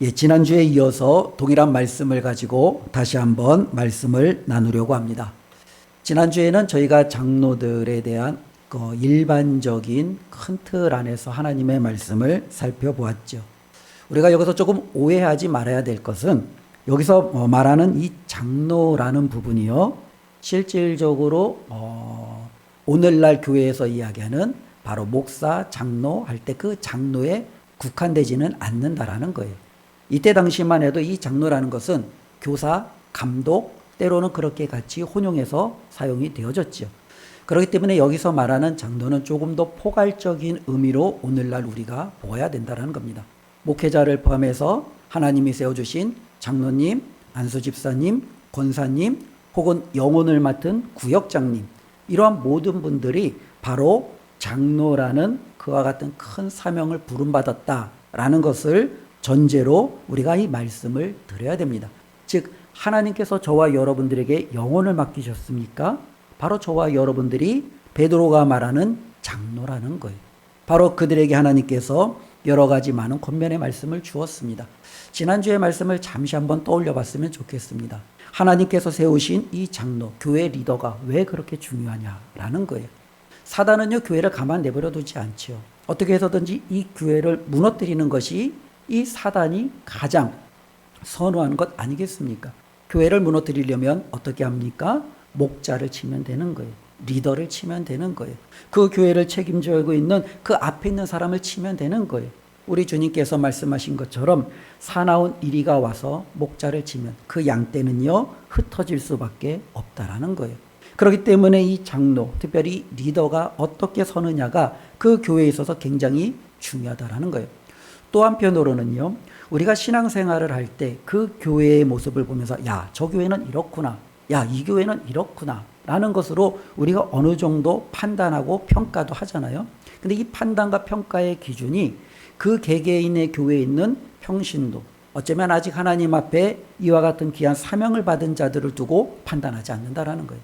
지난주에 이어서 동일한 말씀을 가지고 다시 한번 말씀을 나누려고 합니다. 지난주에는 저희가 장로들에 대한 일반적인 큰 틀 안에서 하나님의 말씀을 살펴보았죠. 우리가 여기서 조금 오해하지 말아야 될 것은 여기서 말하는 이 장로라는 부분이요, 실질적으로 오늘날 교회에서 이야기하는 바로 목사, 장로 할 때 그 장로에 국한되지는 않는다라는 거예요. 이때 당시만 해도 이 장로라는 것은 교사, 감독, 때로는 그렇게 같이 혼용해서 사용이 되어졌죠. 그렇기 때문에 여기서 말하는 장로는 조금 더 포괄적인 의미로 오늘날 우리가 보아야 된다는 겁니다. 목회자를 포함해서 하나님이 세워주신 장로님, 안수집사님, 권사님, 혹은 영혼을 맡은 구역장님, 이러한 모든 분들이 바로 장로라는 그와 같은 큰 사명을 부름받았다라는 것을 전제로 우리가 이 말씀을 드려야 됩니다. 즉, 하나님께서 저와 여러분들에게 영혼을 맡기셨습니까? 바로 저와 여러분들이 베드로가 말하는 장로라는 거예요. 바로 그들에게 하나님께서 여러 가지 많은 권면의 말씀을 주었습니다. 지난주의 말씀을 잠시 한번 떠올려 봤으면 좋겠습니다. 하나님께서 세우신 이 장로, 교회 리더가 왜 그렇게 중요하냐라는 거예요. 사단은요, 교회를 가만 내버려 두지 않죠. 어떻게 해서든지 이 교회를 무너뜨리는 것이 이 사단이 가장 선호하는 것 아니겠습니까? 교회를 무너뜨리려면 어떻게 합니까? 목자를 치면 되는 거예요. 리더를 치면 되는 거예요. 그 교회를 책임지고 있는 그 앞에 있는 사람을 치면 되는 거예요. 우리 주님께서 말씀하신 것처럼 사나운 이리가 와서 목자를 치면 그 양떼는요, 흩어질 수밖에 없다라는 거예요. 그렇기 때문에 이 장로, 특별히 리더가 어떻게 서느냐가 그 교회에 있어서 굉장히 중요하다라는 거예요. 또 한편으로는요, 우리가 신앙생활을 할 때 그 교회의 모습을 보면서 야, 저 교회는 이렇구나, 야, 이 교회는 이렇구나 라는 것으로 우리가 어느 정도 판단하고 평가도 하잖아요. 근데 이 판단과 평가의 기준이 그 개개인의 교회에 있는 평신도, 어쩌면 아직 하나님 앞에 이와 같은 귀한 사명을 받은 자들을 두고 판단하지 않는다라는 거예요.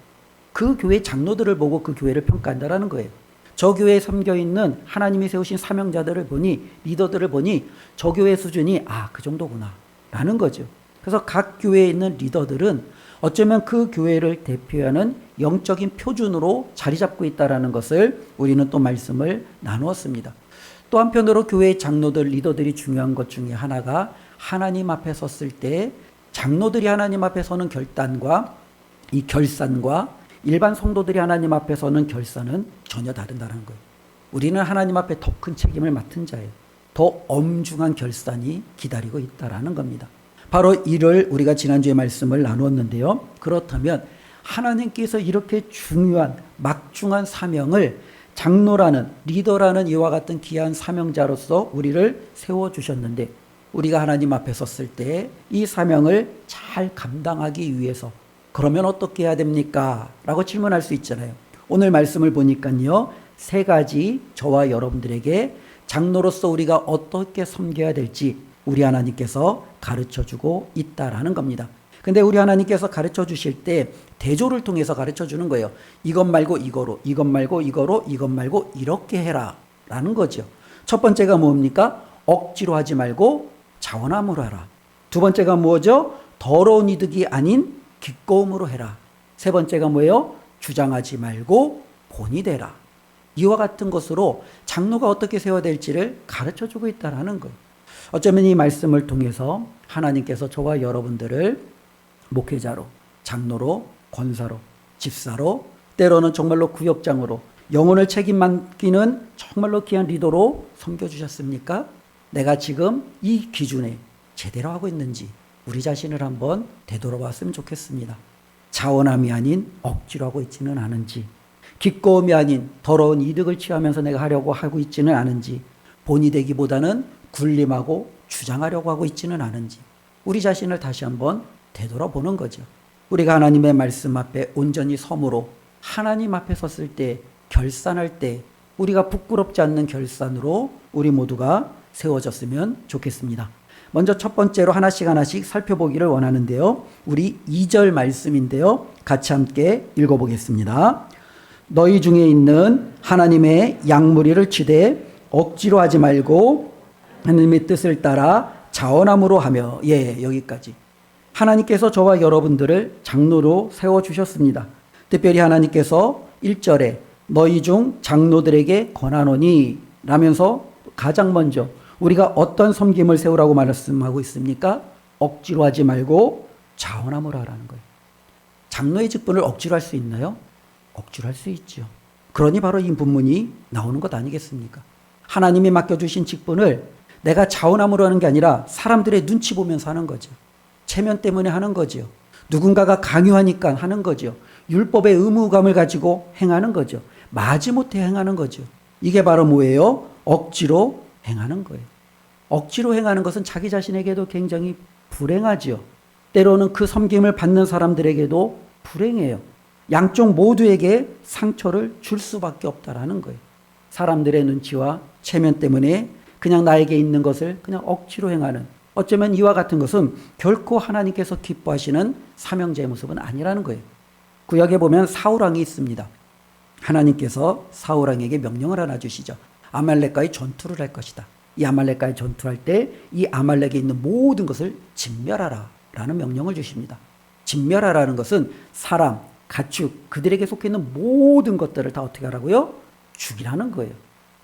그 교회 장로들을 보고 그 교회를 평가한다라는 거예요. 저 교회에 섬겨 있는 하나님이 세우신 사명자들을 보니, 리더들을 보니 저 교회 수준이 그 정도구나 라는 거죠. 그래서 각 교회에 있는 리더들은 어쩌면 그 교회를 대표하는 영적인 표준으로 자리 잡고 있다는 것을 우리는 또 말씀을 나누었습니다. 또 한편으로 교회의 장로들, 리더들이 중요한 것 중에 하나가 하나님 앞에 섰을 때 장로들이 하나님 앞에 서는 결단과 이 결산과 일반 성도들이 하나님 앞에 서는 결산은 전혀 다른다는 거예요. 우리는 하나님 앞에 더 큰 책임을 맡은 자예요. 더 엄중한 결산이 기다리고 있다는 겁니다. 바로 이를 우리가 지난주에 말씀을 나누었는데요. 그렇다면 하나님께서 이렇게 중요한 막중한 사명을 장로라는, 리더라는 이와 같은 귀한 사명자로서 우리를 세워주셨는데, 우리가 하나님 앞에 섰을 때 이 사명을 잘 감당하기 위해서 그러면 어떻게 해야 됩니까? 라고 질문할 수 있잖아요. 오늘 말씀을 보니까요, 3가지 저와 여러분들에게 장로로서 우리가 어떻게 섬겨야 될지 우리 하나님께서 가르쳐주고 있다라는 겁니다. 근데 우리 하나님께서 가르쳐 주실 때 대조를 통해서 가르쳐 주는 거예요. 이것 말고 이거로, 이것 말고 이거로, 이것 말고 이렇게 해라 라는 거죠. 첫 번째가 뭡니까? 억지로 하지 말고 자원함으로 하라. 두 번째가 뭐죠? 더러운 이득이 아닌 기꺼움으로 해라. 세 번째가 뭐예요? 주장하지 말고 본이 되라. 이와 같은 것으로 장로가 어떻게 세워야 될지를 가르쳐 주고 있다는 거예요. 어쩌면 이 말씀을 통해서 하나님께서 저와 여러분들을 목회자로, 장로로, 권사로, 집사로, 때로는 정말로 구역장으로, 영혼을 책임 맡기는 정말로 귀한 리더로 섬겨주셨습니까? 내가 지금 이 기준에 제대로 하고 있는지 우리 자신을 한번 되돌아봤으면 좋겠습니다. 자원함이 아닌 억지로 하고 있지는 않은지, 기꺼움이 아닌 더러운 이득을 취하면서 내가 하려고 하고 있지는 않은지, 본이 되기보다는 군림하고 주장하려고 하고 있지는 않은지, 우리 자신을 다시 한번 되돌아보는 거죠. 우리가 하나님의 말씀 앞에 온전히 섬으로 하나님 앞에 섰을 때, 결산할 때 우리가 부끄럽지 않는 결산으로 우리 모두가 세워졌으면 좋겠습니다. 먼저 첫 번째로 하나씩 살펴보기를 원하는데요. 우리 2절 말씀인데요. 같이 함께 읽어보겠습니다. 너희 중에 있는 하나님의 양무리를 치되 억지로 하지 말고 하나님의 뜻을 따라 자원함으로 하며. 예, 여기까지. 하나님께서 저와 여러분들을 장로로 세워주셨습니다. 특별히 하나님께서 1절에 너희 중 장로들에게 권하노니 라면서 가장 먼저 우리가 어떤 섬김을 세우라고 말씀하고 있습니까? 억지로 하지 말고 자원함으로 하라는 거예요. 장로의 직분을 억지로 할 수 있나요? 억지로 할 수 있죠. 그러니 바로 이 본문이 나오는 것 아니겠습니까? 하나님이 맡겨주신 직분을 내가 자원함으로 하는 게 아니라 사람들의 눈치 보면서 하는 거죠. 체면 때문에 하는 거죠. 누군가가 강요하니까 하는 거죠. 율법의 의무감을 가지고 행하는 거죠. 마지못해 행하는 거죠. 이게 바로 뭐예요? 억지로 행하는 거예요. 억지로 행하는 것은 자기 자신에게도 굉장히 불행하지요. 때로는 그 섬김을 받는 사람들에게도 불행해요. 양쪽 모두에게 상처를 줄 수밖에 없다라는 거예요. 사람들의 눈치와 체면 때문에 그냥 나에게 있는 것을 그냥 억지로 행하는, 어쩌면 이와 같은 것은 결코 하나님께서 기뻐하시는 사명자의 모습은 아니라는 거예요. 구약에 보면 사울왕이 있습니다. 하나님께서 사울왕에게 명령을 하나 주시죠. 아말렉과의 전투를 할 것이다. 이 아말렉과의 전투할 때 이 아말렉에 있는 모든 것을 진멸하라 라는 명령을 주십니다. 진멸하라는 것은 사람, 가축, 그들에게 속해 있는 모든 것들을 다 어떻게 하라고요? 죽이라는 거예요.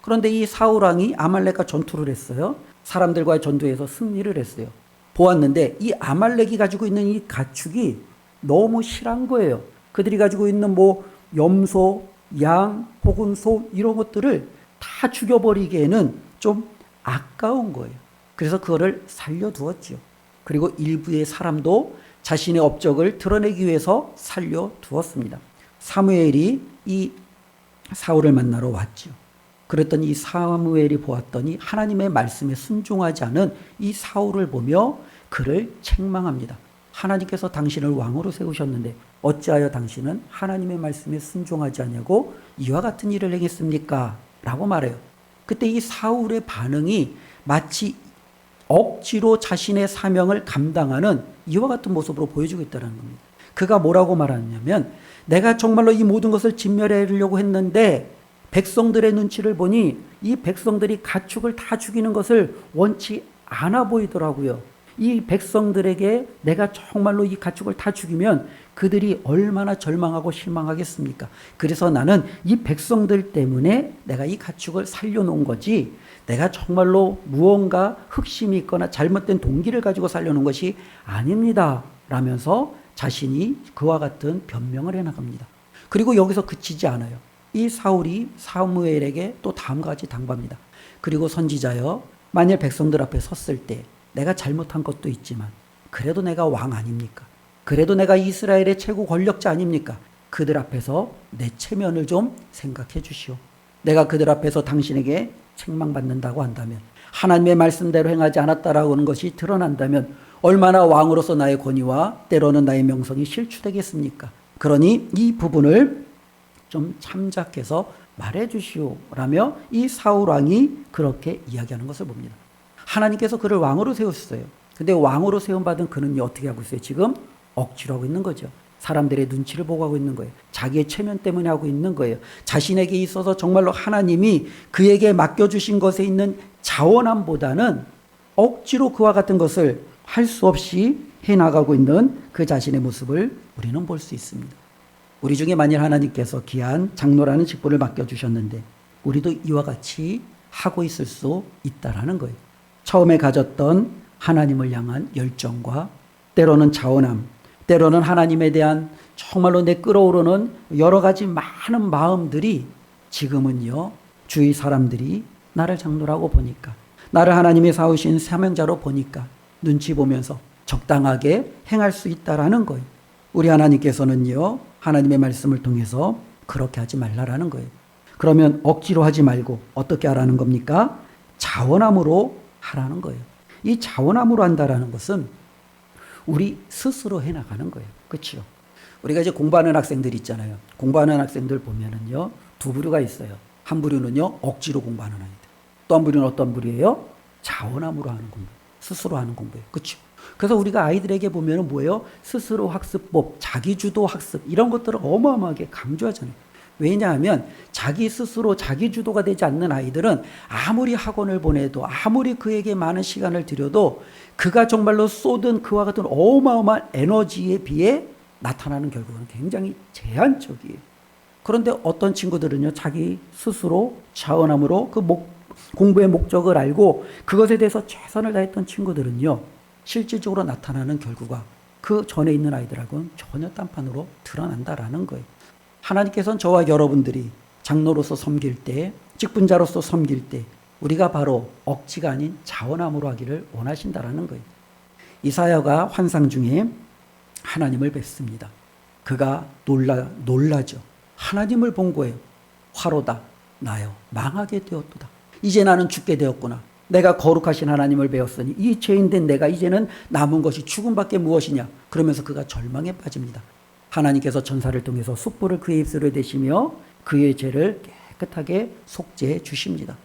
그런데 이 사울왕이 아말렉과 전투를 했어요. 사람들과의 전투에서 승리를 했어요. 보았는데 이 아말렉이 가지고 있는 이 가축이 너무 실한 거예요. 그들이 가지고 있는 뭐 염소, 양, 혹은 소 이런 것들을 다 죽여버리기에는 좀 아까운 거예요. 그래서 그거를 살려두었죠. 그리고 일부의 사람도 자신의 업적을 드러내기 위해서 살려두었습니다. 사무엘이 이 사울을 만나러 왔죠. 그랬더니 이 사무엘이 보았더니 하나님의 말씀에 순종하지 않은 이 사울을 보며 그를 책망합니다. 하나님께서 당신을 왕으로 세우셨는데 어찌하여 당신은 하나님의 말씀에 순종하지 않냐고 이와 같은 일을 행했습니까? 라고 말해요. 그때 이 사울의 반응이 마치 억지로 자신의 사명을 감당하는 이와 같은 모습으로 보여주고 있다는 겁니다. 그가 뭐라고 말하냐면 내가 정말로 이 모든 것을 진멸하려고 했는데 백성들의 눈치를 보니 이 백성들이 가축을 다 죽이는 것을 원치 않아 보이더라고요. 이 백성들에게 내가 정말로 이 가축을 다 죽이면 그들이 얼마나 절망하고 실망하겠습니까? 그래서 나는 이 백성들 때문에 내가 이 가축을 살려놓은 거지 내가 정말로 무언가 흑심이 있거나 잘못된 동기를 가지고 살려놓은 것이 아닙니다. 라면서 자신이 그와 같은 변명을 해나갑니다. 그리고 여기서 그치지 않아요. 이 사울이 사무엘에게 또 다음과 같이 당부합니다. 그리고 선지자여, 만일 백성들 앞에 섰을 때 내가 잘못한 것도 있지만 그래도 내가 왕 아닙니까? 그래도 내가 이스라엘의 최고 권력자 아닙니까? 그들 앞에서 내 체면을 좀 생각해 주시오. 내가 그들 앞에서 당신에게 책망받는다고 한다면, 하나님의 말씀대로 행하지 않았다라고 하는 것이 드러난다면 얼마나 왕으로서 나의 권위와 때로는 나의 명성이 실추되겠습니까? 그러니 이 부분을 좀 참작해서 말해 주시오 라며 이 사울왕이 그렇게 이야기하는 것을 봅니다. 하나님께서 그를 왕으로 세우셨어요. 근데 왕으로 세움받은 그는 어떻게 하고 있어요? 지금 억지로 하고 있는 거죠. 사람들의 눈치를 보고 하고 있는 거예요. 자기의 체면 때문에 하고 있는 거예요. 자신에게 있어서 정말로 하나님이 그에게 맡겨주신 것에 있는 자원함보다는 억지로 그와 같은 것을 할 수 없이 해나가고 있는 그 자신의 모습을 우리는 볼 수 있습니다. 우리 중에 만일 하나님께서 귀한 장로라는 직분을 맡겨주셨는데 우리도 이와 같이 하고 있을 수 있다라는 거예요. 처음에 가졌던 하나님을 향한 열정과 때로는 자원함, 때로는 하나님에 대한 정말로 내 끓어오르는 여러 가지 많은 마음들이 지금은요, 주위 사람들이 나를 장로라고 보니까, 나를 하나님이 사오신 사명자로 보니까 눈치 보면서 적당하게 행할 수 있다라는 거예요. 우리 하나님께서는요, 하나님의 말씀을 통해서 그렇게 하지 말라라는 거예요. 그러면 억지로 하지 말고 어떻게 하라는 겁니까? 자원함으로 하라는 거예요. 이 자원함으로 한다라는 것은 우리 스스로 해나가는 거예요. 그렇죠? 우리가 이제 공부하는 학생들 있잖아요. 공부하는 학생들 보면은요, 두 부류가 있어요. 한 부류는요, 억지로 공부하는 아이들. 또 한 부류는 어떤 부류예요? 자원함으로 하는 공부. 스스로 하는 공부예요. 그렇죠? 그래서 우리가 아이들에게 보면은 뭐예요? 스스로 학습법, 자기주도 학습 이런 것들을 어마어마하게 강조하잖아요. 왜냐하면 자기 스스로 자기 주도가 되지 않는 아이들은 아무리 학원을 보내도 아무리 그에게 많은 시간을 들여도 그가 정말로 쏟은 그와 같은 어마어마한 에너지에 비해 나타나는 결과는 굉장히 제한적이에요. 그런데 어떤 친구들은요, 자기 스스로 자원함으로 공부의 목적을 알고 그것에 대해서 최선을 다했던 친구들은요, 실질적으로 나타나는 결과가 그 전에 있는 아이들하고는 전혀 딴판으로 드러난다라는 거예요. 하나님께서는 저와 여러분들이 장로로서 섬길 때, 직분자로서 섬길 때 우리가 바로 억지가 아닌 자원함으로 하기를 원하신다라는 거예요. 이사야가 환상 중에 하나님을 뵙습니다. 그가 놀라죠. 하나님을 본 거예요. 화로다 나여 망하게 되었도다. 이제 나는 죽게 되었구나. 내가 거룩하신 하나님을 배웠으니 이 죄인된 내가 이제는 남은 것이 죽음밖에 무엇이냐. 그러면서 그가 절망에 빠집니다. 하나님께서 전사를 통해서 숯불을 그의 입술에 대시며 그의 죄를 깨끗하게 속죄해 주십니다.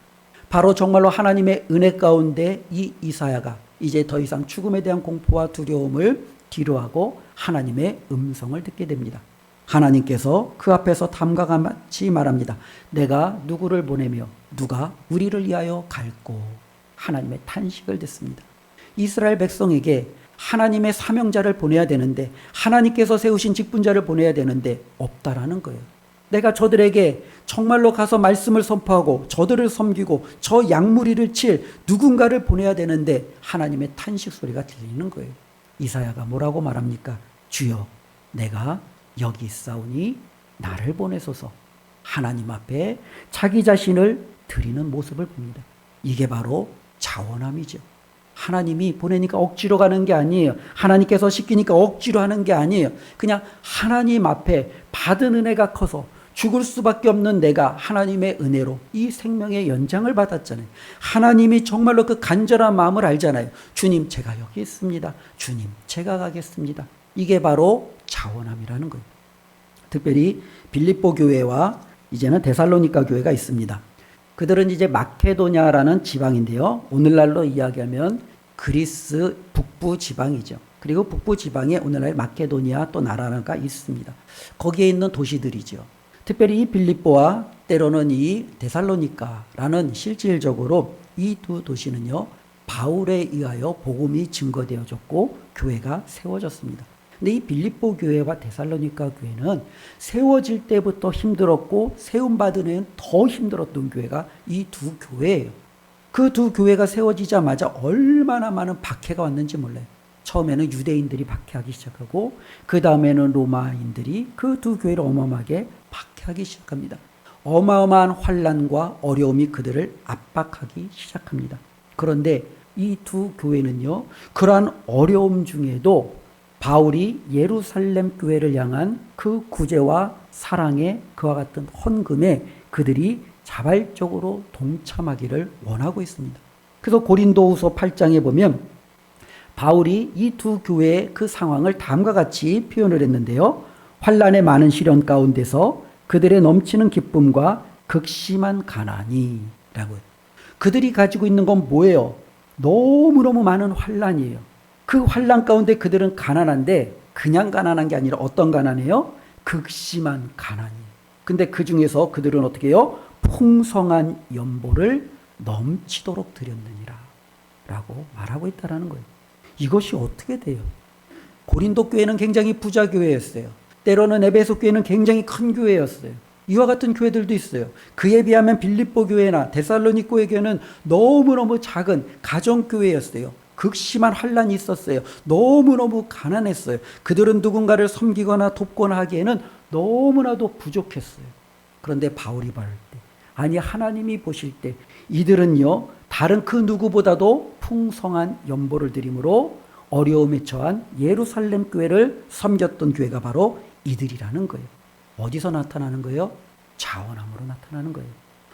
바로 정말로 하나님의 은혜 가운데 이 이사야가 이제 더 이상 죽음에 대한 공포와 두려움을 뒤로하고 하나님의 음성을 듣게 됩니다. 하나님께서 그 앞에서 다음과 같이 말합니다. 내가 누구를 보내며 누가 우리를 위하여 갈꼬. 하나님의 탄식을 듣습니다. 이스라엘 백성에게 하나님의 사명자를 보내야 되는데, 하나님께서 세우신 직분자를 보내야 되는데 없다라는 거예요. 내가 저들에게 정말로 가서 말씀을 선포하고 저들을 섬기고 저 양무리를 칠 누군가를 보내야 되는데 하나님의 탄식 소리가 들리는 거예요. 이사야가 뭐라고 말합니까? 주여, 내가 여기 있사오니 나를 보내소서. 하나님 앞에 자기 자신을 드리는 모습을 봅니다. 이게 바로 자원함이죠. 하나님이 보내니까 억지로 가는 게 아니에요. 하나님께서 시키니까 억지로 하는 게 아니에요. 그냥 하나님 앞에 받은 은혜가 커서 죽을 수밖에 없는 내가 하나님의 은혜로 이 생명의 연장을 받았잖아요. 하나님이 정말로 그 간절한 마음을 알잖아요. 주님, 제가 여기 있습니다. 주님, 제가 가겠습니다. 이게 바로 자원함이라는 거예요. 특별히 빌립보 교회와 이제는 데살로니가 교회가 있습니다. 그들은 이제 마케도냐라는 지방인데요. 오늘날로 이야기하면 그리스 북부 지방이죠. 그리고 북부 지방에 오늘날 마케도니아 또 나라가 있습니다. 거기에 있는 도시들이죠. 특별히 이 빌립보와 때로는 이 데살로니가라는 실질적으로 이 두 도시는요, 바울에 의하여 복음이 증거되어졌고 교회가 세워졌습니다. 근데 이 빌립보 교회와 데살로니가 교회는 세워질 때부터 힘들었고 세움받은 애는 더 힘들었던 교회가 이 두 교회예요. 그 두 교회가 세워지자마자 얼마나 많은 박해가 왔는지 몰라요. 처음에는 유대인들이 박해하기 시작하고 그 다음에는 로마인들이 그 두 교회를 어마어마하게 박해하기 시작합니다. 어마어마한 환난과 어려움이 그들을 압박하기 시작합니다. 그런데 이 두 교회는요, 그러한 어려움 중에도 바울이 예루살렘 교회를 향한 그 구제와 사랑에 그와 같은 헌금에 그들이 자발적으로 동참하기를 원하고 있습니다. 그래서 고린도후서 8장에 보면 바울이 이 두 교회의 그 상황을 다음과 같이 표현을 했는데요. 환난의 많은 시련 가운데서 그들의 넘치는 기쁨과 극심한 가난이 라고요. 그들이 가지고 있는 건 뭐예요? 너무너무 많은 환난이에요. 그 환난 가운데 그들은 가난한데 그냥 가난한 게 아니라 어떤 가난이에요? 극심한 가난이에요. 근데 그 중에서 그들은 어떻게 해요? 풍성한 연보를 넘치도록 드렸느니라 라고 말하고 있다는 거예요. 이것이 어떻게 돼요? 고린도 교회는 굉장히 부자 교회였어요. 때로는 에베소 교회는 굉장히 큰 교회였어요. 이와 같은 교회들도 있어요. 그에 비하면 빌립보 교회나 데살로니가 교회는 너무너무 작은 가정교회였어요. 극심한 환난이 있었어요. 너무너무 가난했어요. 그들은 누군가를 섬기거나 돕거나 하기에는 너무나도 부족했어요. 그런데 바울이 말할 때, 아니 하나님이 보실 때 이들은요, 다른 그 누구보다도 풍성한 연보를 드림으로 어려움에 처한 예루살렘 교회를 섬겼던 교회가 바로 이들이라는 거예요. 어디서 나타나는 거예요? 자원함으로 나타나는 거예요.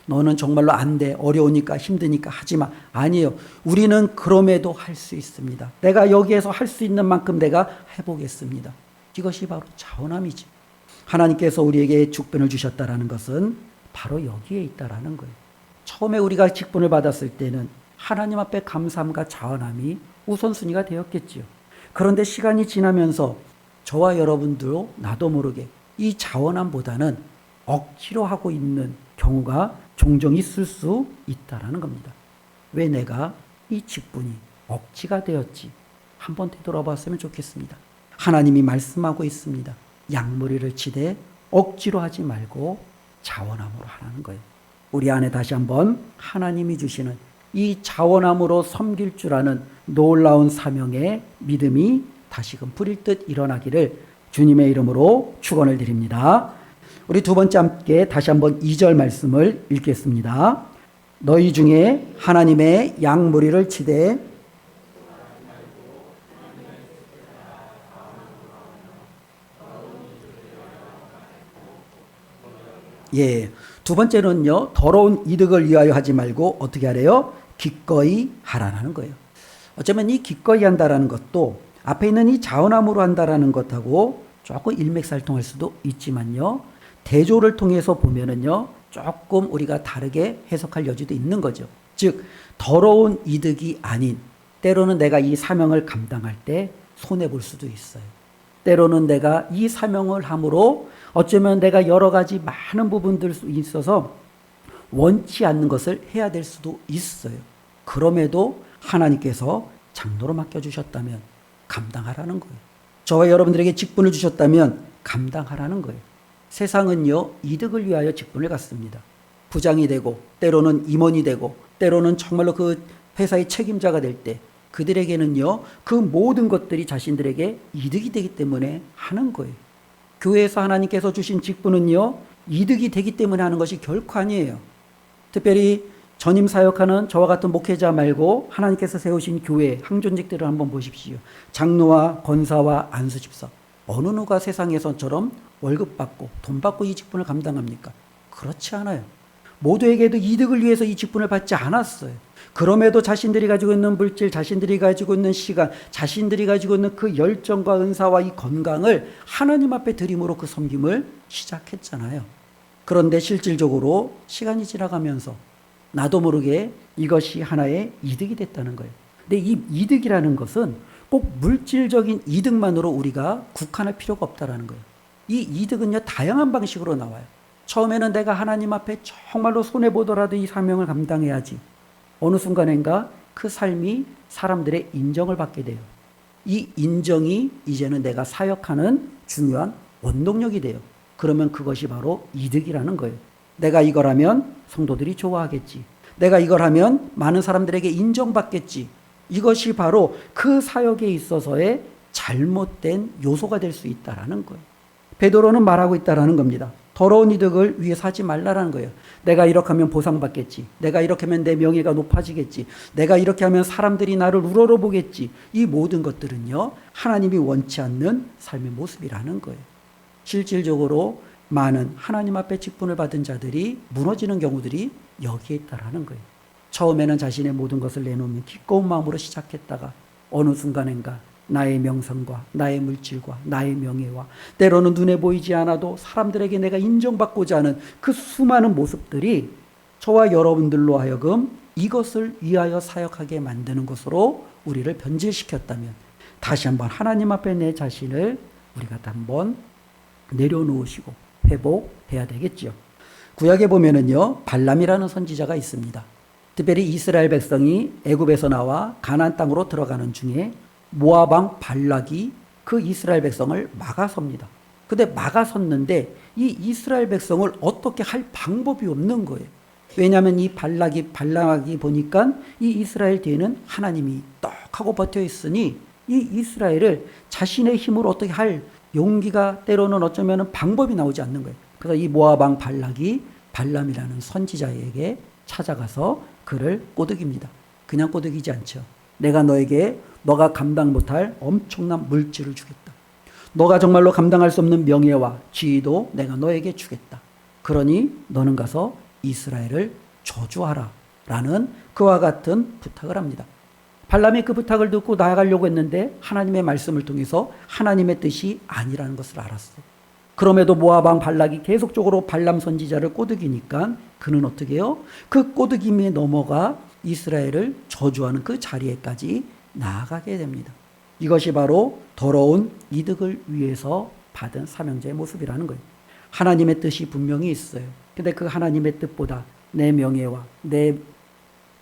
너는 정말로 안 돼. 어려우니까 힘드니까 하지 마. 아니에요. 우리는 그럼에도 할 수 있습니다. 내가 여기에서 할 수 있는 만큼 내가 해보겠습니다. 이것이 바로 자원함이지. 하나님께서 우리에게 직분을 주셨다라는 것은 바로 여기에 있다라는 거예요. 처음에 우리가 직분을 받았을 때는 하나님 앞에 감사함과 자원함이 우선순위가 되었겠지요. 그런데 시간이 지나면서 저와 여러분도 나도 모르게 이 자원함보다는 억지로 하고 있는 경우가 종종 있을 수 있다라는 겁니다. 왜 내가 이 직분이 억지가 되었지? 한번 되돌아봤으면 좋겠습니다. 하나님이 말씀하고 있습니다. 양무리를 치되 억지로 하지 말고 자원함으로 하라는 거예요. 우리 안에 다시 한번 하나님이 주시는 이 자원함으로 섬길 줄 아는 놀라운 사명의 믿음이 다시금 불일 듯 일어나기를 주님의 이름으로 축원을 드립니다. 우리 두 번째 함께 다시 한번 2절 말씀을 읽겠습니다. 너희 중에 하나님의 양무리를 치되 예, 두 번째는요, 더러운 이득을 위하여 하지 말고 어떻게 하래요? 기꺼이 하라는 거예요. 어쩌면 이 기꺼이 한다라는 것도 앞에 있는 이 자원함으로 한다라는 것하고 조금 일맥살통할 수도 있지만요, 대조를 통해서 보면은요, 조금 우리가 다르게 해석할 여지도 있는 거죠. 즉, 더러운 이득이 아닌, 때로는 내가 이 사명을 감당할 때 손해볼 수도 있어요. 때로는 내가 이 사명을 함으로 어쩌면 내가 여러 가지 많은 부분들 있어서 원치 않는 것을 해야 될 수도 있어요. 그럼에도 하나님께서 장로로 맡겨주셨다면 감당하라는 거예요. 저와 여러분들에게 직분을 주셨다면 감당하라는 거예요. 세상은요, 이득을 위하여 직분을 갖습니다. 부장이 되고 때로는 임원이 되고 때로는 정말로 그 회사의 책임자가 될 때 그들에게는요, 그 모든 것들이 자신들에게 이득이 되기 때문에 하는 거예요. 교회에서 하나님께서 주신 직분은요, 이득이 되기 때문에 하는 것이 결코 아니에요. 특별히 전임 사역하는 저와 같은 목회자 말고 하나님께서 세우신 교회 항존직들을 한번 보십시오. 장로와 권사와 안수집사, 어느 누가 세상에서처럼 월급 받고 돈 받고 이 직분을 감당합니까? 그렇지 않아요. 모두에게도 이득을 위해서 이 직분을 받지 않았어요. 그럼에도 자신들이 가지고 있는 물질, 자신들이 가지고 있는 시간, 자신들이 가지고 있는 그 열정과 은사와 이 건강을 하나님 앞에 드림으로 그 섬김을 시작했잖아요. 그런데 실질적으로 시간이 지나가면서 나도 모르게 이것이 하나의 이득이 됐다는 거예요. 근데 이 이득이라는 것은 꼭 물질적인 이득만으로 우리가 국한할 필요가 없다는 거예요. 이 이득은요, 다양한 방식으로 나와요. 처음에는 내가 하나님 앞에 정말로 손해보더라도 이 사명을 감당해야지. 어느 순간인가 그 삶이 사람들의 인정을 받게 돼요. 이 인정이 이제는 내가 사역하는 중요한 원동력이 돼요. 그러면 그것이 바로 이득이라는 거예요. 내가 이걸 하면 성도들이 좋아하겠지. 내가 이걸 하면 많은 사람들에게 인정받겠지. 이것이 바로 그 사역에 있어서의 잘못된 요소가 될 수 있다라는 거예요. 베드로는 말하고 있다라는 겁니다. 더러운 이득을 위해서 하지 말라라는 거예요. 내가 이렇게 하면 보상받겠지. 내가 이렇게 하면 내 명예가 높아지겠지. 내가 이렇게 하면 사람들이 나를 우러러보겠지. 이 모든 것들은요, 하나님이 원치 않는 삶의 모습이라는 거예요. 실질적으로 많은 하나님 앞에 직분을 받은 자들이 무너지는 경우들이 여기에 있다라는 거예요. 처음에는 자신의 모든 것을 내놓으면 기꺼운 마음으로 시작했다가 어느 순간인가 나의 명성과 나의 물질과 나의 명예와 때로는 눈에 보이지 않아도 사람들에게 내가 인정받고자 하는 그 수많은 모습들이 저와 여러분들로 하여금 이것을 위하여 사역하게 만드는 것으로 우리를 변질시켰다면 다시 한번 하나님 앞에 내 자신을 우리가 한번 내려놓으시고 회복해야 되겠죠. 구약에 보면은요, 발람이라는 선지자가 있습니다. 특별히 이스라엘 백성이 애굽에서 나와 가나안 땅으로 들어가는 중에 모압 왕 발락이 그 이스라엘 백성을 막아섭니다. 근데 막아섰는데 이 이스라엘 백성을 어떻게 할 방법이 없는 거예요. 왜냐하면 이 발락이 보니까 이 이스라엘 뒤에는 하나님이 떡 하고 버텨 있으니 이 이스라엘을 자신의 힘으로 어떻게 할 용기가 때로는 어쩌면 방법이 나오지 않는 거예요. 그래서 이 모압 왕 발락이 발람이라는 선지자에게 찾아가서 그를 꼬드깁니다. 그냥 꼬드기지 않죠. 내가 너에게 너가 감당 못할 엄청난 물질을 주겠다. 너가 정말로 감당할 수 없는 명예와 지위도 내가 너에게 주겠다. 그러니 너는 가서 이스라엘을 저주하라 라는 그와 같은 부탁을 합니다. 발람이 그 부탁을 듣고 나아가려고 했는데 하나님의 말씀을 통해서 하나님의 뜻이 아니라는 것을 알았어요. 그럼에도 모압 왕 발락이 계속적으로 발람 선지자를 꼬드기니까 그는 어떻게 해요? 그 꼬드김에 넘어가 이스라엘을 저주하는 그 자리에까지 나아가게 됩니다. 이것이 바로 더러운 이득을 위해서 받은 사명자의 모습이라는 거예요. 하나님의 뜻이 분명히 있어요. 근데 그 하나님의 뜻보다 내 명예와 내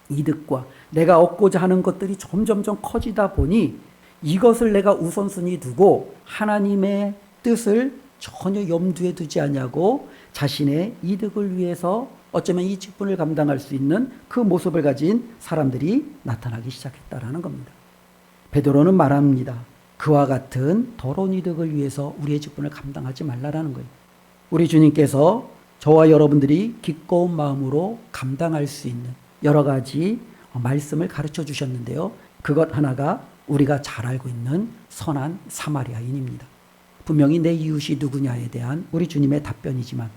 이득과 내가 얻고자 하는 것들이 점점점 커지다 보니 이것을 내가 우선순위 두고 하나님의 뜻을 전혀 염두에 두지 않냐고 자신의 이득을 위해서 어쩌면 이 직분을 감당할 수 있는 그 모습을 가진 사람들이 나타나기 시작했다라는 겁니다. 베드로는 말합니다. 그와 같은 더러운 이득을 위해서 우리의 직분을 감당하지 말라라는 거예요. 우리 주님께서 저와 여러분들이 기꺼운 마음으로 감당할 수 있는 여러 가지 말씀을 가르쳐 주셨는데요. 그것 하나가 우리가 잘 알고 있는 선한 사마리아인입니다. 분명히 내 이웃이 누구냐에 대한 우리 주님의 답변이지만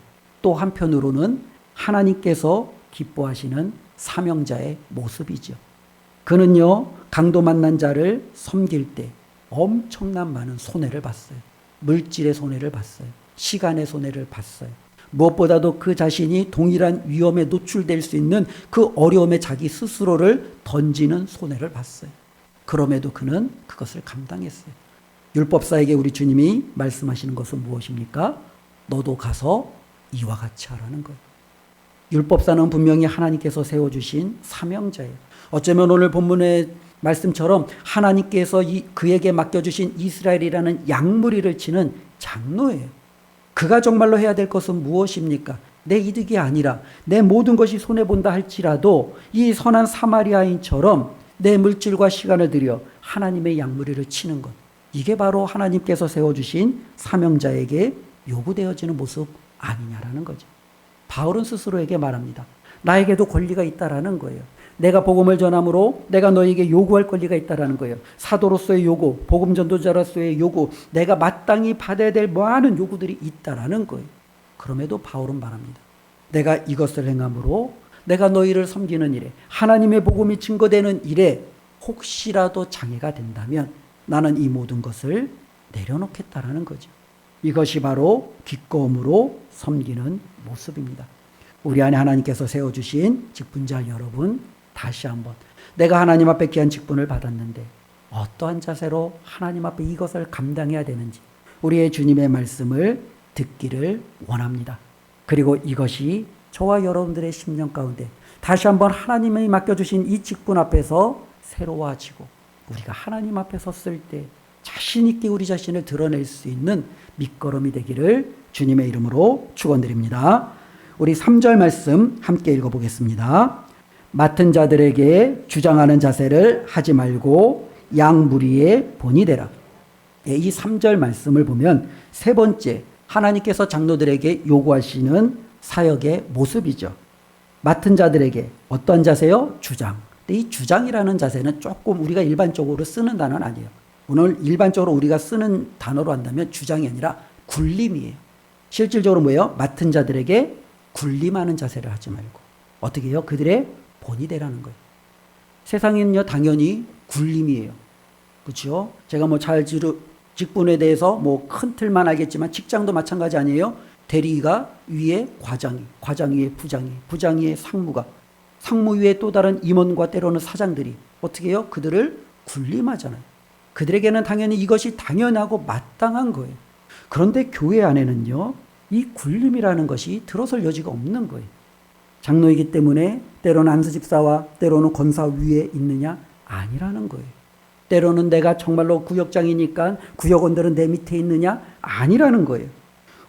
또 한편으로는 하나님께서 기뻐하시는 사명자의 모습이죠. 그는요, 강도 만난 자를 섬길 때 엄청난 많은 손해를 봤어요. 물질의 손해를 봤어요. 시간의 손해를 봤어요. 무엇보다도 그 자신이 동일한 위험에 노출될 수 있는 그 어려움에 자기 스스로를 던지는 손해를 봤어요. 그럼에도 그는 그것을 감당했어요. 율법사에게 우리 주님이 말씀하시는 것은 무엇입니까? 너도 가서 이와 같이 하라는 거예요. 율법사는 분명히 하나님께서 세워주신 사명자예요. 어쩌면 오늘 본문의 말씀처럼 하나님께서 그에게 맡겨주신 이스라엘이라는 양무리를 치는 장로예요. 그가 정말로 해야 될 것은 무엇입니까? 내 이득이 아니라 내 모든 것이 손해본다 할지라도 이 선한 사마리아인처럼 내 물질과 시간을 들여 하나님의 양무리를 치는 것. 이게 바로 하나님께서 세워주신 사명자에게 요구되어지는 모습 아니냐라는 거죠. 바울은 스스로에게 말합니다. 나에게도 권리가 있다라는 거예요. 내가 복음을 전함으로 내가 너에게 요구할 권리가 있다라는 거예요. 사도로서의 요구, 복음 전도자로서의 요구, 내가 마땅히 받아야 될 많은 요구들이 있다라는 거예요. 그럼에도 바울은 말합니다. 내가 이것을 행함으로 내가 너희를 섬기는 일에 하나님의 복음이 증거되는 일에 혹시라도 장애가 된다면 나는 이 모든 것을 내려놓겠다라는 거죠. 이것이 바로 기꺼움으로 섬기는 모습입니다. 우리 안에 하나님께서 세워주신 직분자 여러분, 다시 한번 내가 하나님 앞에 귀한 직분을 받았는데 어떠한 자세로 하나님 앞에 이것을 감당해야 되는지 우리의 주님의 말씀을 듣기를 원합니다. 그리고 이것이 저와 여러분들의 심령 가운데 다시 한번 하나님이 맡겨주신 이 직분 앞에서 새로워지고 우리가 하나님 앞에 섰을 때 자신 있게 우리 자신을 드러낼 수 있는 밑거름이 되기를 주님의 이름으로 축원드립니다. 우리 3절 말씀 함께 읽어보겠습니다. 맡은 자들에게 주장하는 자세를 하지 말고 양 무리의 본이 되라. 이 3절 말씀을 보면 세 번째 하나님께서 장로들에게 요구하시는 사역의 모습이죠. 맡은 자들에게 어떤 자세요? 주장. 근데 이 주장이라는 자세는 조금 우리가 일반적으로 쓰는 단어는 아니에요. 오늘 일반적으로 우리가 쓰는 단어로 한다면 주장이 아니라 굴림이에요. 실질적으로 뭐예요? 맡은 자들에게 굴림하는 자세를 하지 말고 어떻게 해요? 그들의 본이 되라는 거예요. 세상에는요 당연히 굴림이에요. 그렇죠? 제가 뭐 직분에 대해서 뭐 큰 틀만 알겠지만 직장도 마찬가지 아니에요? 대리가 위에 과장 위에 부장 위에 상무가, 상무 위에 또 다른 임원과 때로는 사장들이 어떻게 해요? 그들을 굴림하잖아요. 그들에게는 당연히 이것이 당연하고 마땅한 거예요. 그런데 교회 안에는요 이 굴림이라는 것이 들어설 여지가 없는 거예요. 장로이기 때문에 때로는 안수집사와 때로는 권사 위에 있느냐? 아니라는 거예요. 때로는 내가 정말로 구역장이니까 구역원들은 내 밑에 있느냐? 아니라는 거예요.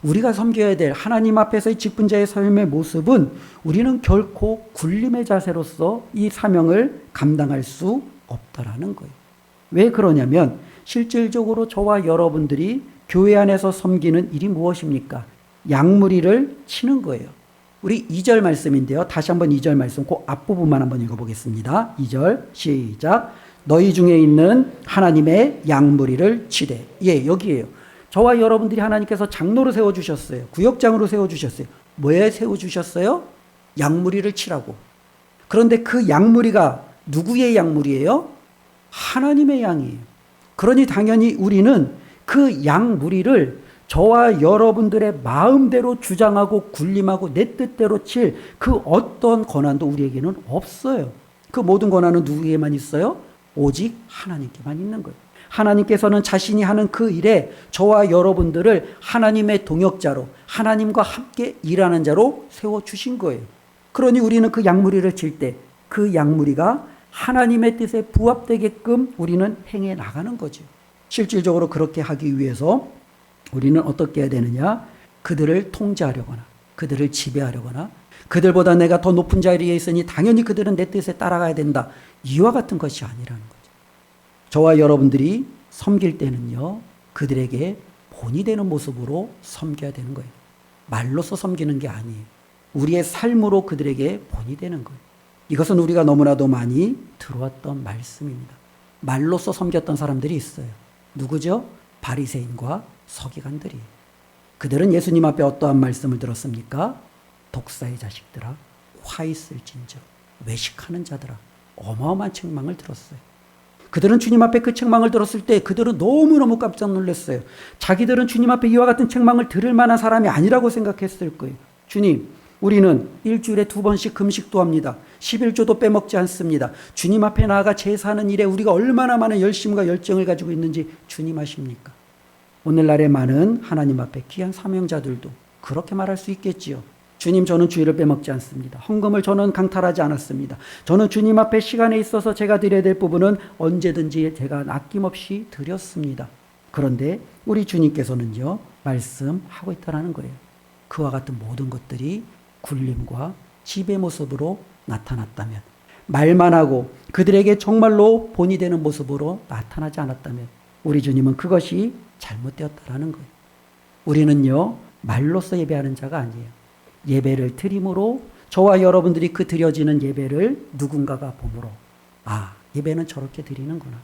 우리가 섬겨야 될 하나님 앞에서의 직분자의 삶의 모습은 우리는 결코 굴림의 자세로서 이 사명을 감당할 수 없다라는 거예요. 왜 그러냐면 실질적으로 저와 여러분들이 교회 안에서 섬기는 일이 무엇입니까? 양무리를 치는 거예요. 우리 2절 말씀인데요. 다시 한번 2절 말씀 그 앞부분만 한번 읽어보겠습니다. 2절 시작. 너희 중에 있는 하나님의 양무리를 치되. 예, 여기에요. 저와 여러분들이 하나님께서 장로로 세워주셨어요. 구역장으로 세워주셨어요. 뭐에 세워주셨어요? 양무리를 치라고. 그런데 그 양무리가 누구의 양무리예요? 하나님의 양이에요. 그러니 당연히 우리는 그 양무리를 저와 여러분들의 마음대로 주장하고 굴림하고 내 뜻대로 칠 그 어떤 권한도 우리에게는 없어요. 그 모든 권한은 누구에게만 있어요? 오직 하나님께만 있는 거예요. 하나님께서는 자신이 하는 그 일에 저와 여러분들을 하나님의 동역자로, 하나님과 함께 일하는 자로 세워주신 거예요. 그러니 우리는 그 양무리를 칠 때 그 양무리가 하나님의 뜻에 부합되게끔 우리는 행해 나가는 거죠. 실질적으로 그렇게 하기 위해서 우리는 어떻게 해야 되느냐? 그들을 통제하려거나 그들을 지배하려거나 그들보다 내가 더 높은 자리에 있으니 당연히 그들은 내 뜻에 따라가야 된다. 이와 같은 것이 아니라는 거죠. 저와 여러분들이 섬길 때는요, 그들에게 본이 되는 모습으로 섬겨야 되는 거예요. 말로써 섬기는 게 아니에요. 우리의 삶으로 그들에게 본이 되는 거예요. 이것은 우리가 너무나도 많이 들어왔던 말씀입니다. 말로써 섬겼던 사람들이 있어요. 누구죠? 바리새인과 서기관들이. 그들은 예수님 앞에 어떠한 말씀을 들었습니까? 독사의 자식들아, 화 있을진저, 외식하는 자들아, 어마어마한 책망을 들었어요. 그들은 주님 앞에 그 책망을 들었을 때 그들은 너무너무 깜짝 놀랐어요. 자기들은 주님 앞에 이와 같은 책망을 들을 만한 사람이 아니라고 생각했을 거예요. 주님, 우리는 일주일에 2번씩 금식도 합니다. 11조도 빼먹지 않습니다. 주님 앞에 나아가 제사하는 일에 우리가 얼마나 많은 열심과 열정을 가지고 있는지 주님 아십니까? 오늘날의 많은 하나님 앞에 귀한 사명자들도 그렇게 말할 수 있겠지요. 주님, 저는 주일을 빼먹지 않습니다. 헌금을 저는 강탈하지 않았습니다. 저는 주님 앞에 시간에 있어서 제가 드려야 될 부분은 언제든지 제가 아낌없이 드렸습니다. 그런데 우리 주님께서는요, 말씀하고 있다는 거예요. 그와 같은 모든 것들이 굴림과 지배 모습으로 나타났다면, 말만 하고 그들에게 정말로 본이 되는 모습으로 나타나지 않았다면 우리 주님은 그것이 잘못되었다라는 거예요. 우리는요, 말로써 예배하는 자가 아니에요. 예배를 드림으로 저와 여러분들이 그 드려지는 예배를 누군가가 보므로, 아, 예배는 저렇게 드리는구나.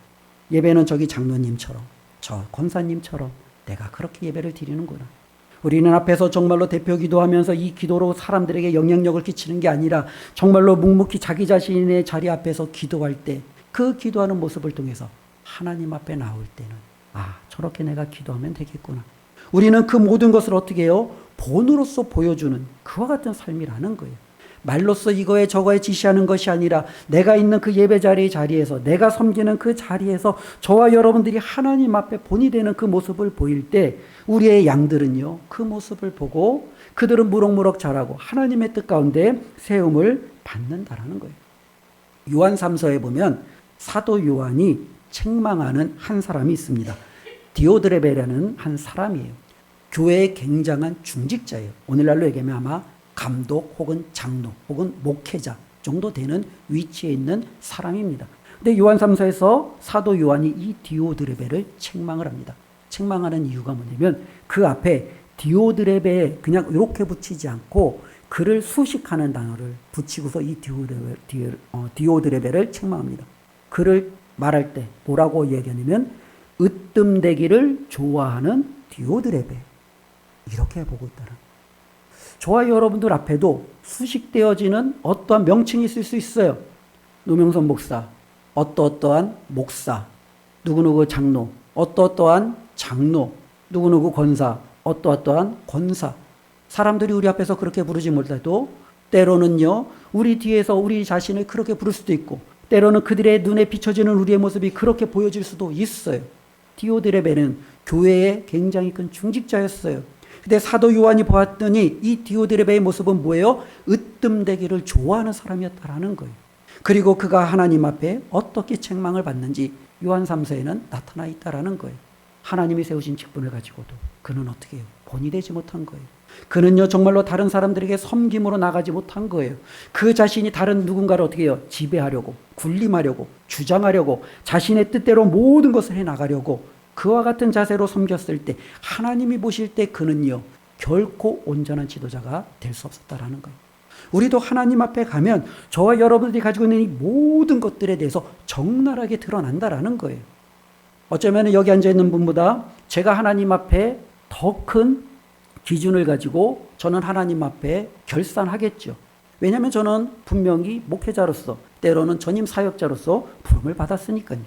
예배는 저기 장로님처럼, 저 권사님처럼 내가 그렇게 예배를 드리는구나. 우리는 앞에서 정말로 대표 기도하면서 이 기도로 사람들에게 영향력을 끼치는 게 아니라 정말로 묵묵히 자기 자신의 자리 앞에서 기도할 때 그 기도하는 모습을 통해서 하나님 앞에 나올 때는, 아, 저렇게 내가 기도하면 되겠구나. 우리는 그 모든 것을 어떻게 해요? 본으로서 보여주는 그와 같은 삶이라는 거예요. 말로써 이거에 저거에 지시하는 것이 아니라 내가 있는 그 예배 자리에서 내가 섬기는 그 자리에서 저와 여러분들이 하나님 앞에 본이 되는 그 모습을 보일 때 우리의 양들은요, 그 모습을 보고 그들은 무럭무럭 자라고 하나님의 뜻 가운데 세움을 받는다라는 거예요. 요한 3서에 보면 사도 요한이 책망하는 한 사람이 있습니다. 디오드레베라는 한 사람이에요. 교회의 굉장한 중직자예요. 오늘날로 얘기하면 아마 감독 혹은 장로 혹은 목회자 정도 되는 위치에 있는 사람입니다. 근데 요한 3서에서 사도 요한이 이 디오드레베를 책망을 합니다. 책망하는 이유가 뭐냐면 그 앞에 디오드레베 그냥 이렇게 붙이지 않고 그를 수식하는 단어를 붙이고서 이 디오드레베를 책망합니다. 그를 말할 때 뭐라고 얘기하냐면 으뜸되기를 좋아하는 디오드레베, 이렇게 보고 있다는. 저와 여러분들 앞에도 수식되어지는 어떠한 명칭이 있을 수 있어요. 노명선 목사, 어떠어떠한 목사, 누구누구 장로, 어떠어떠한 장로, 누구누구 권사, 어떠어떠한 권사. 사람들이 우리 앞에서 그렇게 부르지 못해도 때로는요, 우리 뒤에서 우리 자신을 그렇게 부를 수도 있고 때로는 그들의 눈에 비춰지는 우리의 모습이 그렇게 보여질 수도 있어요. 디오드레베는 교회의 굉장히 큰 중직자였어요. 근데 사도 요한이 보았더니 이 디오드레베의 모습은 뭐예요? 으뜸되기를 좋아하는 사람이었다라는 거예요. 그리고 그가 하나님 앞에 어떻게 책망을 받는지 요한 3서에는 나타나 있다라는 거예요. 하나님이 세우신 직분을 가지고도 그는 어떻게 해요? 본이 되지 못한 거예요. 그는요, 정말로 다른 사람들에게 섬김으로 나가지 못한 거예요. 그 자신이 다른 누군가를 어떻게 해요? 지배하려고, 군림하려고, 주장하려고, 자신의 뜻대로 모든 것을 해나가려고 그와 같은 자세로 섬겼을 때 하나님이 보실 때 그는요, 결코 온전한 지도자가 될 수 없었다라는 거예요. 우리도 하나님 앞에 가면 저와 여러분들이 가지고 있는 이 모든 것들에 대해서 적나라하게 드러난다라는 거예요. 어쩌면 여기 앉아있는 분보다 제가 하나님 앞에 더 큰 기준을 가지고 저는 하나님 앞에 결산하겠죠. 왜냐하면 저는 분명히 목회자로서 때로는 전임 사역자로서 부름을 받았으니까요.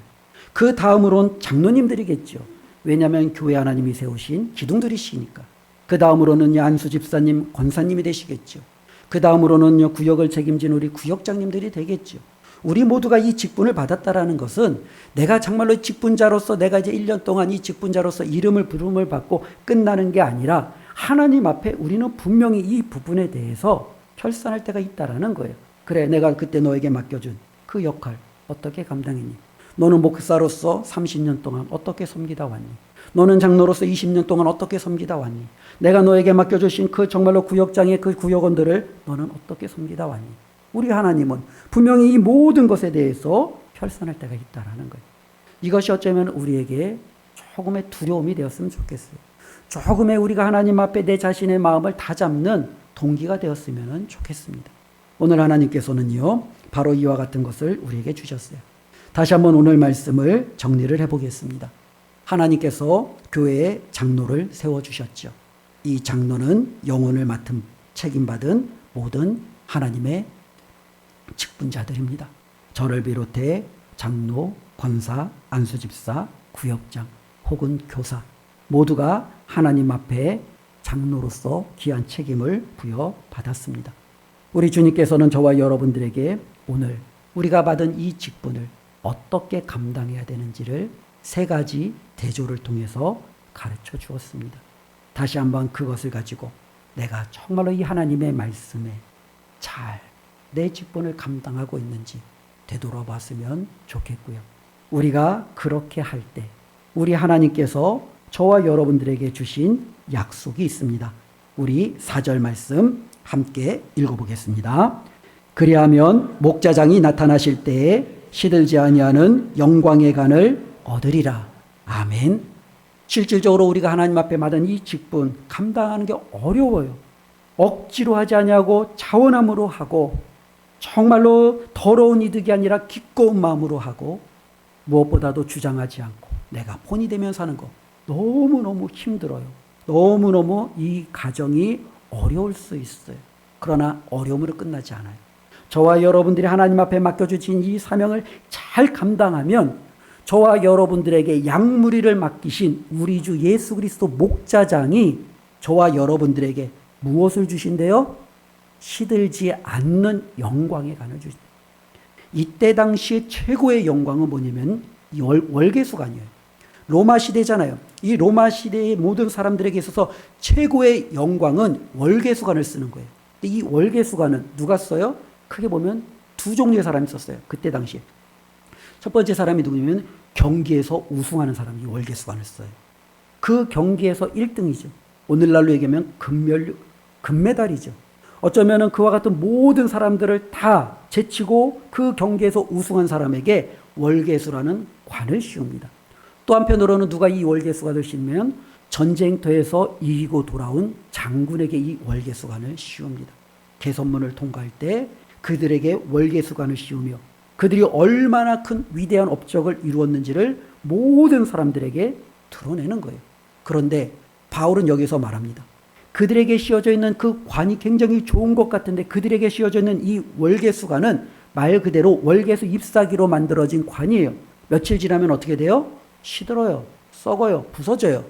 그 다음으로는 장로님들이겠죠. 왜냐하면 교회 하나님이 세우신 기둥들이시니까. 그 다음으로는 안수 집사님, 권사님이 되시겠죠. 그 다음으로는 구역을 책임진 우리 구역장님들이 되겠죠. 우리 모두가 이 직분을 받았다라는 것은 내가 정말로 직분자로서 내가 이제 1년 동안 이 직분자로서 이름을 부름을 받고 끝나는 게 아니라 하나님 앞에 우리는 분명히 이 부분에 대해서 결산할 때가 있다라는 거예요. 그래, 내가 그때 너에게 맡겨준 그 역할 어떻게 감당했니? 너는 목사로서 30년 동안 어떻게 섬기다 왔니? 너는 장로로서 20년 동안 어떻게 섬기다 왔니? 내가 너에게 맡겨주신 그 정말로 구역장의 그 구역원들을 너는 어떻게 섬기다 왔니? 우리 하나님은 분명히 이 모든 것에 대해서 결산할 때가 있다라는 거예요. 이것이 어쩌면 우리에게 조금의 두려움이 되었으면 좋겠어요. 조금의 우리가 하나님 앞에 내 자신의 마음을 다잡는 동기가 되었으면 좋겠습니다. 오늘 하나님께서는요, 바로 이와 같은 것을 우리에게 주셨어요. 다시 한번 오늘 말씀을 정리를 해보겠습니다. 하나님께서 교회에 장로를 세워주셨죠. 이 장로는 영혼을 맡은 책임받은 모든 하나님의 직분자들입니다. 저를 비롯해 장로, 권사, 안수집사, 구역장 혹은 교사 모두가 하나님 앞에 장로로서 귀한 책임을 부여받았습니다. 우리 주님께서는 저와 여러분들에게 오늘 우리가 받은 이 직분을 어떻게 감당해야 되는지를 3가지 대조를 통해서 가르쳐 주었습니다. 다시 한번 그것을 가지고 내가 정말로 이 하나님의 말씀에 잘 내 직분을 감당하고 있는지 되돌아봤으면 좋겠고요. 우리가 그렇게 할 때 우리 하나님께서 저와 여러분들에게 주신 약속이 있습니다. 우리 4절 말씀 함께 읽어보겠습니다. 그리하면 목자장이 나타나실 때에 시들지 아니하는 영광의 간을 얻으리라. 아멘. 실질적으로 우리가 하나님 앞에 받은 이 직분 감당하는 게 어려워요. 억지로 하지 아니하고 자원함으로 하고 정말로 더러운 이득이 아니라 기꺼운 마음으로 하고 무엇보다도 주장하지 않고 내가 본이 되면 사는 거 너무너무 힘들어요. 너무너무 이 과정이 어려울 수 있어요. 그러나 어려움으로 끝나지 않아요. 저와 여러분들이 하나님 앞에 맡겨주신 이 사명을 잘 감당하면 저와 여러분들에게 양무리를 맡기신 우리 주 예수 그리스도 목자장이 저와 여러분들에게 무엇을 주신대요? 시들지 않는 영광의 간을 주신다. 이때 당시에 최고의 영광은 뭐냐면 월계수관이에요. 로마 시대잖아요. 이 로마 시대의 모든 사람들에게 있어서 최고의 영광은 월계수관을 쓰는 거예요. 근데 이 월계수관은 누가 써요? 크게 보면 2종류의 사람이 썼어요. 그때 당시에. 첫 번째 사람이 누구냐면 경기에서 우승하는 사람이 월계수관을 써요. 그 경기에서 1등이죠. 오늘날로 얘기하면 금메달이죠. 어쩌면 그와 같은 모든 사람들을 다 제치고 그 경기에서 우승한 사람에게 월계수라는 관을 씌웁니다. 또 한편으로는 누가 이 월계수관을 씌우면 전쟁터에서 이기고 돌아온 장군에게 이 월계수관을 씌웁니다. 개선문을 통과할 때 그들에게 월계수관을 씌우며 그들이 얼마나 큰 위대한 업적을 이루었는지를 모든 사람들에게 드러내는 거예요. 그런데 바울은 여기서 말합니다. 그들에게 씌워져 있는 그 관이 굉장히 좋은 것 같은데 그들에게 씌워져 있는 이 월계수관은 말 그대로 월계수 잎사귀로 만들어진 관이에요. 며칠 지나면 어떻게 돼요? 시들어요. 썩어요. 부서져요.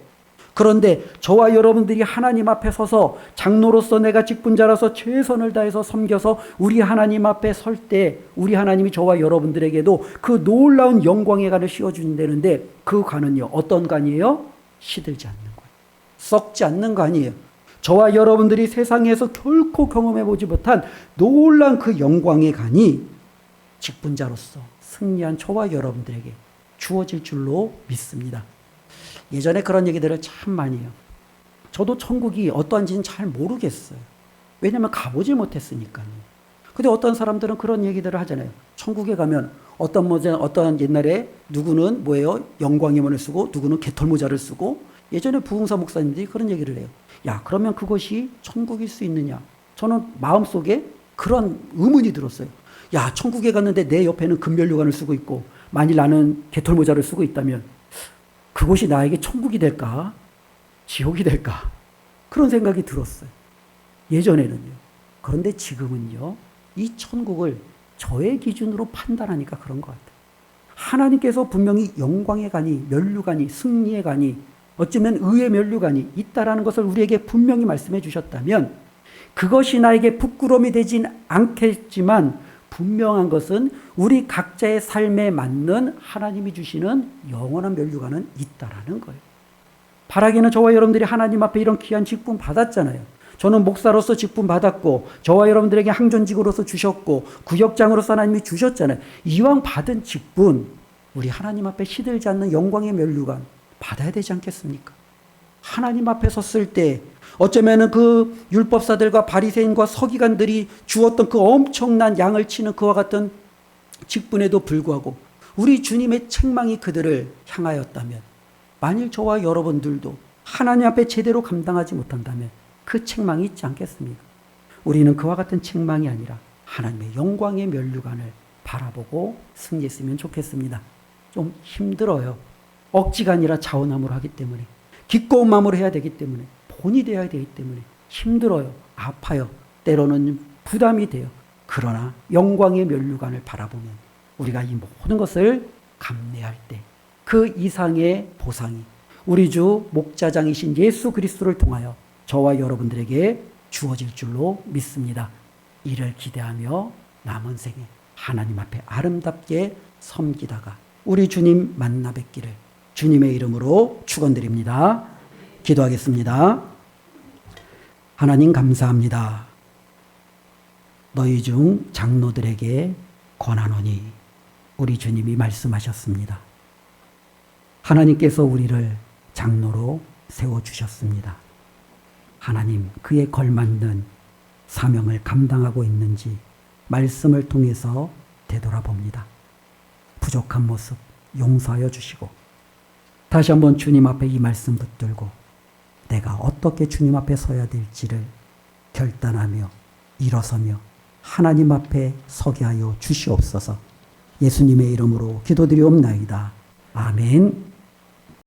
그런데 저와 여러분들이 하나님 앞에 서서 장로로서 내가 직분자라서 최선을 다해서 섬겨서 우리 하나님 앞에 설 때 우리 하나님이 저와 여러분들에게도 그 놀라운 영광의 관을 씌워준다는데 그 관은요. 어떤 관이에요? 시들지 않는 관. 썩지 않는 관이에요. 저와 여러분들이 세상에서 결코 경험해보지 못한 놀라운 그 영광의 간이 직분자로서 승리한 저와 여러분들에게 주어질 줄로 믿습니다. 예전에 그런 얘기들을 참 많이 해요. 저도 천국이 어떠한지는 잘 모르겠어요. 왜냐하면 가보지 못했으니까요. 근데 어떤 사람들은 그런 얘기들을 하잖아요. 천국에 가면 어떤 옛날에 누구는 뭐예요? 영광의 문을 쓰고 누구는 개털모자를 쓰고 예전에 부흥사 목사님들이 그런 얘기를 해요. 야, 그러면 그것이 천국일 수 있느냐? 저는 마음속에 그런 의문이 들었어요. 야, 천국에 갔는데 내 옆에는 금면류관을 쓰고 있고 만일 나는 개털모자를 쓰고 있다면 그곳이 나에게 천국이 될까? 지옥이 될까? 그런 생각이 들었어요. 예전에는요. 그런데 지금은요. 이 천국을 저의 기준으로 판단하니까 그런 것 같아요. 하나님께서 분명히 영광의 간이, 면류관이, 승리의 간이, 어쩌면 의의 면류관이 있다라는 것을 우리에게 분명히 말씀해 주셨다면 그것이 나에게 부끄러움이 되진 않겠지만 분명한 것은 우리 각자의 삶에 맞는 하나님이 주시는 영원한 면류관은 있다라는 거예요. 바라기는 저와 여러분들이 하나님 앞에 이런 귀한 직분 받았잖아요. 저는 목사로서 직분 받았고 저와 여러분들에게 항존직으로서 주셨고 구역장으로서 하나님이 주셨잖아요. 이왕 받은 직분 우리 하나님 앞에 시들지 않는 영광의 면류관 받아야 되지 않겠습니까? 하나님 앞에 섰을 때 어쩌면은 그 율법사들과 바리새인과 서기관들이 주었던 그 엄청난 양을 치는 그와 같은 직분에도 불구하고 우리 주님의 책망이 그들을 향하였다면 만일 저와 여러분들도 하나님 앞에 제대로 감당하지 못한다면 그 책망이 있지 않겠습니까? 우리는 그와 같은 책망이 아니라 하나님의 영광의 면류관을 바라보고 승리했으면 좋겠습니다. 좀 힘들어요. 억지가 아니라 자원함으로 하기 때문에 기꺼운 마음으로 해야 되기 때문에 본이 되어야 되기 때문에 힘들어요. 아파요. 때로는 부담이 돼요. 그러나 영광의 면류관을 바라보면 우리가 이 모든 것을 감내할 때 그 이상의 보상이 우리 주 목자장이신 예수 그리스도를 통하여 저와 여러분들에게 주어질 줄로 믿습니다. 이를 기대하며 남은 생에 하나님 앞에 아름답게 섬기다가 우리 주님 만나 뵙기를 주님의 이름으로 축원드립니다. 기도하겠습니다. 하나님 감사합니다. 너희 중 장로들에게 권하노니 우리 주님이 말씀하셨습니다. 하나님께서 우리를 장로로 세워주셨습니다. 하나님 그에 걸맞는 사명을 감당하고 있는지 말씀을 통해서 되돌아봅니다. 부족한 모습 용서하여 주시고 다시 한번 주님 앞에 이 말씀 붙들고 내가 어떻게 주님 앞에 서야 될지를 결단하며 일어서며 하나님 앞에 서게 하여 주시옵소서. 예수님의 이름으로 기도드리옵나이다. 아멘.